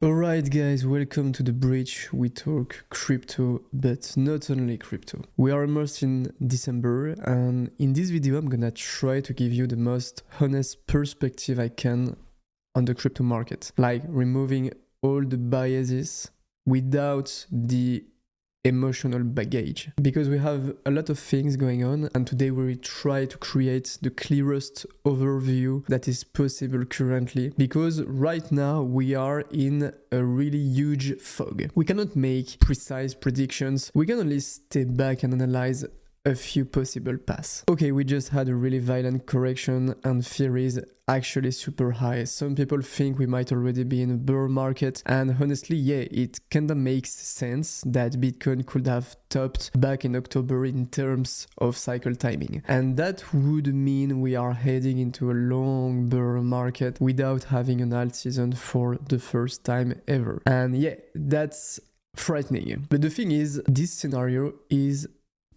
Alright guys, welcome to The Bridge. We talk crypto, but not only crypto. We are almost in December, and in this video I'm gonna try to give you the most honest perspective I can on the crypto market, like removing all the biases without the emotional baggage, because we have a lot of things going on, and today we will try to create the clearest overview that is possible currently, because right now we are in a really huge fog. We cannot make precise predictions. We can only step back and analyze a few possible paths. Okay, we just had a really violent correction and fear is actually super high. Some people think we might already be in a bear market, and honestly, yeah, it kinda makes sense that Bitcoin could have topped back in October in terms of cycle timing. And that would mean we are heading into a long bear market without having an alt season for the first time ever. And yeah, that's frightening. But the thing is, this scenario is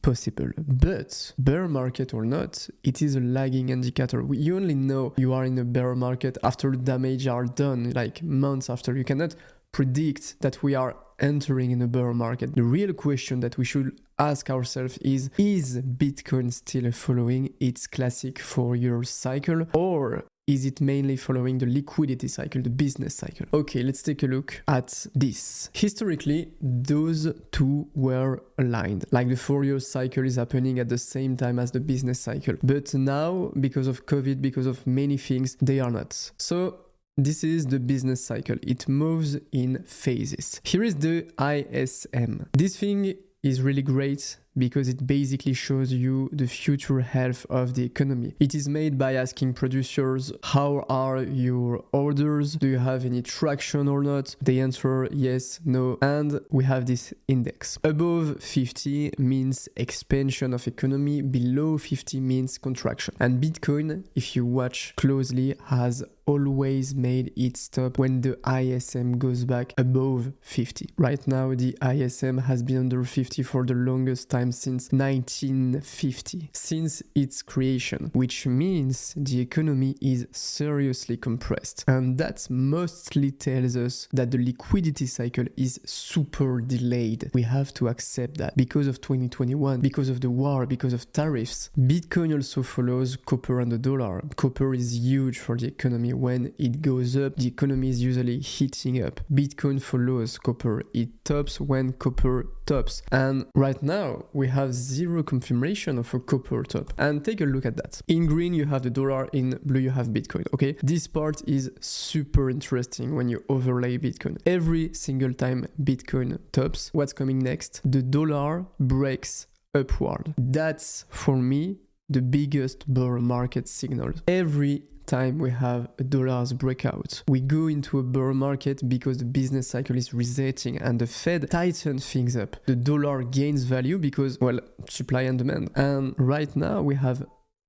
possible, but bear market or not, it is a lagging indicator. You only know you are in a bear market after the damage are done, like months after. You cannot predict that we are entering in a bear market. The real question that we should ask ourselves is Bitcoin still following its classic 4-year cycle, or is it mainly following the liquidity cycle, the business cycle? Okay, let's take a look at this. Historically, those two were aligned. Like the 4-year cycle is happening at the same time as the business cycle. But now, because of COVID, because of many things, they are not. So this is the business cycle. It moves in phases. Here is the ISM. This thing is really great because it basically shows you the future health of the economy. It is made by asking producers, how are your orders? Do you have any traction or not? They answer yes, no, and we have this index. Above 50 means expansion of economy, below 50 means contraction. And Bitcoin, if you watch closely, has always made its top when the ISM goes back above 50. Right now, the ISM has been under 50 for the longest time, since 1950, since its creation, which means the economy is seriously compressed. And that mostly tells us that the liquidity cycle is super delayed. We have to accept that because of 2021, because of the war, because of tariffs. Bitcoin also follows copper and the dollar. Copper is huge for the economy. When it goes up, the economy is usually heating up. Bitcoin follows copper. It tops when copper tops. And right now, we have zero confirmation of a copper top. And take a look at that. In green, you have the dollar. In blue, you have Bitcoin. Okay, this part is super interesting when you overlay Bitcoin. Every single time Bitcoin tops, what's coming next? The dollar breaks upward. That's, for me, the biggest bear market signal. Every time we have a dollar's breakout, we go into a bear market because the business cycle is resetting and the Fed tightens things up. The dollar gains value because, well, supply and demand. And right now we have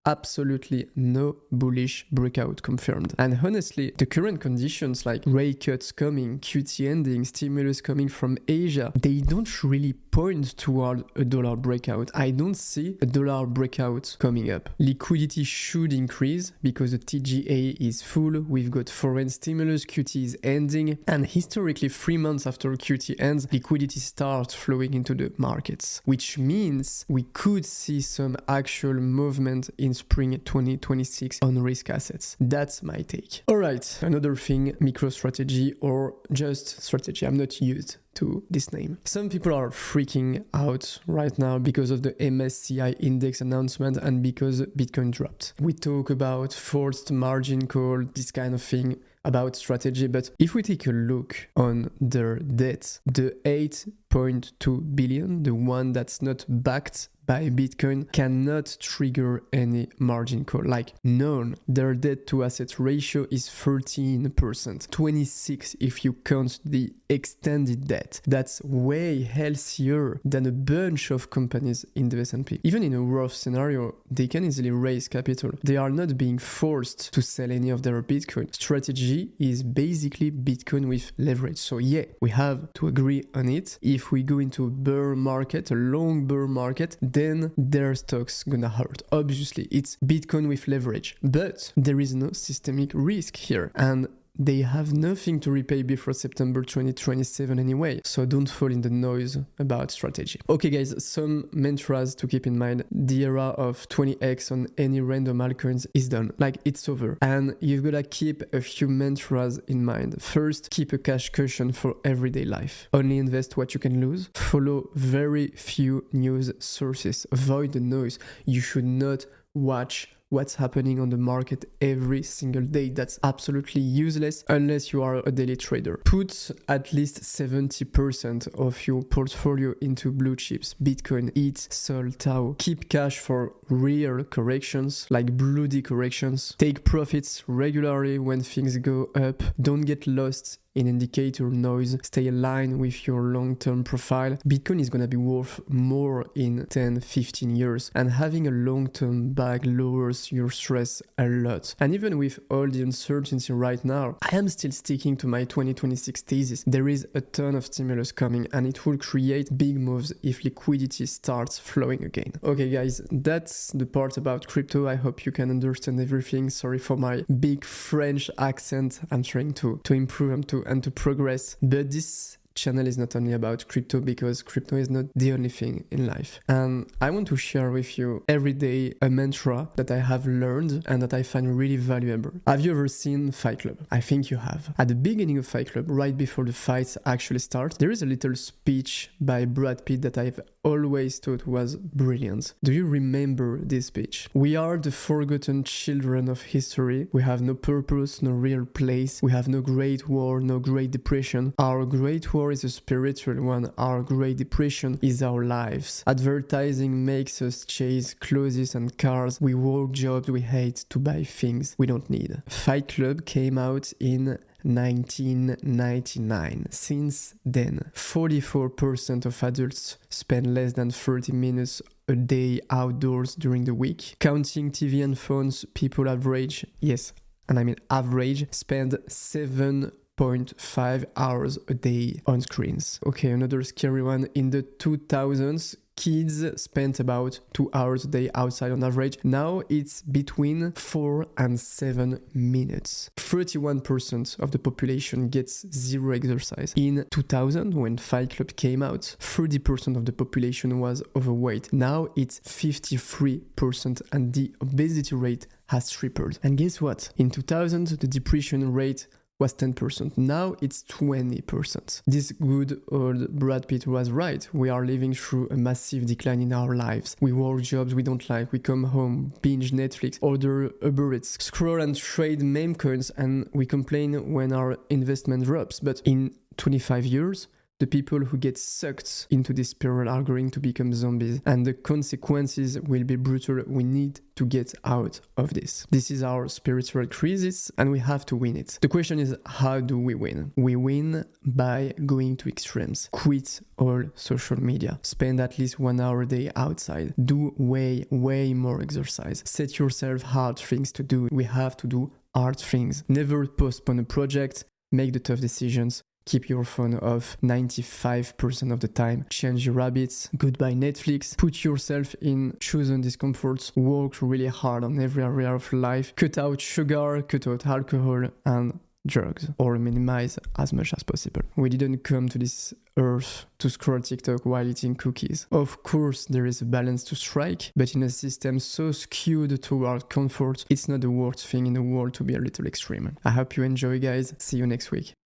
absolutely no bullish breakout confirmed. And honestly, the current conditions like rate cuts coming, QT ending, stimulus coming from Asia, they don't really point toward a dollar breakout. I don't see a dollar breakout coming up. Liquidity should increase because the TGA is full. We've got foreign stimulus, QT is ending, and historically 3 months after QT ends, liquidity starts flowing into the markets, which means we could see some actual movement in spring 2026 on risk assets. That's my take. All right, another thing, micro strategy or just strategy. I'm not used to this name. Some people are freaking out right now because of the MSCI index announcement and because Bitcoin dropped. We talk about forced margin call, this kind of thing, about strategy, but if we take a look on their debt, the 8.2 billion, the one that's not backed by Bitcoin, cannot trigger any margin call, like none. Their debt to assets ratio is 13%, 26 if you count the extended debt. That's way healthier than a bunch of companies in the S&P. Even in a rough scenario, they can easily raise capital. They are not being forced to sell any of their Bitcoin. Strategy is basically Bitcoin with leverage. So yeah, we have to agree on it. If we go into a bear market, a long bear market, then their stock's gonna hurt. Obviously, it's Bitcoin with leverage, but there is no systemic risk here. And they have nothing to repay before September 2027 anyway, so don't fall in the noise about strategy. Okay guys, some mantras to keep in mind. The era of 20x on any random altcoins is done. Like, it's over. And you've gotta keep a few mantras in mind. First, keep a cash cushion for everyday life. Only invest what you can lose. Follow very few news sources. Avoid the noise. You should not watch what's happening on the market every single day. That's absolutely useless unless you are a daily trader. Put at least 70% of your portfolio into blue chips, Bitcoin, ETH, Sol, Tau. Keep cash for real corrections, like bloody corrections. Take profits regularly when things go up. Don't get lost in indicator noise. Stay aligned with your long-term profile. Bitcoin is gonna be worth more in 10-15 years, and having a long-term bag lowers your stress a lot. And even with all the uncertainty right now, I am still sticking to my 2026 thesis. There is a ton of stimulus coming, and it will create big moves if liquidity starts flowing again. Okay guys, that's the part about crypto. I hope you can understand everything. Sorry for my big French accent. I'm trying to improve and to progress, but this channel is not only about crypto, because crypto is not the only thing in life. And I want to share with you every day a mantra that I have learned and that I find really valuable. Have you ever seen Fight Club? I think you have. At the beginning of Fight Club, right before the fights actually start, there is a little speech by Brad Pitt that I've always thought was brilliant. Do you remember this speech? We are the forgotten children of history. We have no purpose, no real place. We have no great war, no great depression. Our great war is a spiritual one. Our great depression is our lives. Advertising makes us chase clothes and cars. We work jobs we hate to buy things we don't need. Fight Club came out in 1999. Since then, 44% of adults spend less than 30 minutes a day outdoors during the week. Counting TV and phones, people average, yes, and I mean average, spend 7.5 hours a day on screens. Okay, another scary one. In the 2000s, kids spent about 2 hours a day outside on average. Now it's between 4 and 7 minutes. 31% of the population gets zero exercise. In 2000, when Fight Club came out, 30% of the population was overweight. Now it's 53%, and the obesity rate has tripled. And guess what? In 2000, the depression rate was 10%. Now it's 20%. This good old Brad Pitt was right. We are living through a massive decline in our lives. We work jobs we don't like. We come home, binge Netflix, order Uber Eats, scroll and trade meme coins, and we complain when our investment drops. But in 25 years, the people who get sucked into this spiral are going to become zombies, and the consequences will be brutal. We need to get out of this. This is our spiritual crisis, and we have to win it. The question is, how do we win? We win by going to extremes. Quit all social media. Spend at least 1 hour a day outside. Do way more exercise. Set yourself hard things to do. We have to do hard things. Never postpone a project. Make the tough decisions. Keep your phone off 95% of the time. Change your habits. Goodbye Netflix. Put yourself in chosen discomforts. Work really hard on every area of life. Cut out sugar, cut out alcohol and drugs, or minimize as much as possible. We didn't come to this earth to scroll TikTok while eating cookies. Of course, there is a balance to strike, but in a system so skewed toward comfort, it's not the worst thing in the world to be a little extreme. I hope you enjoy, guys. See you next week.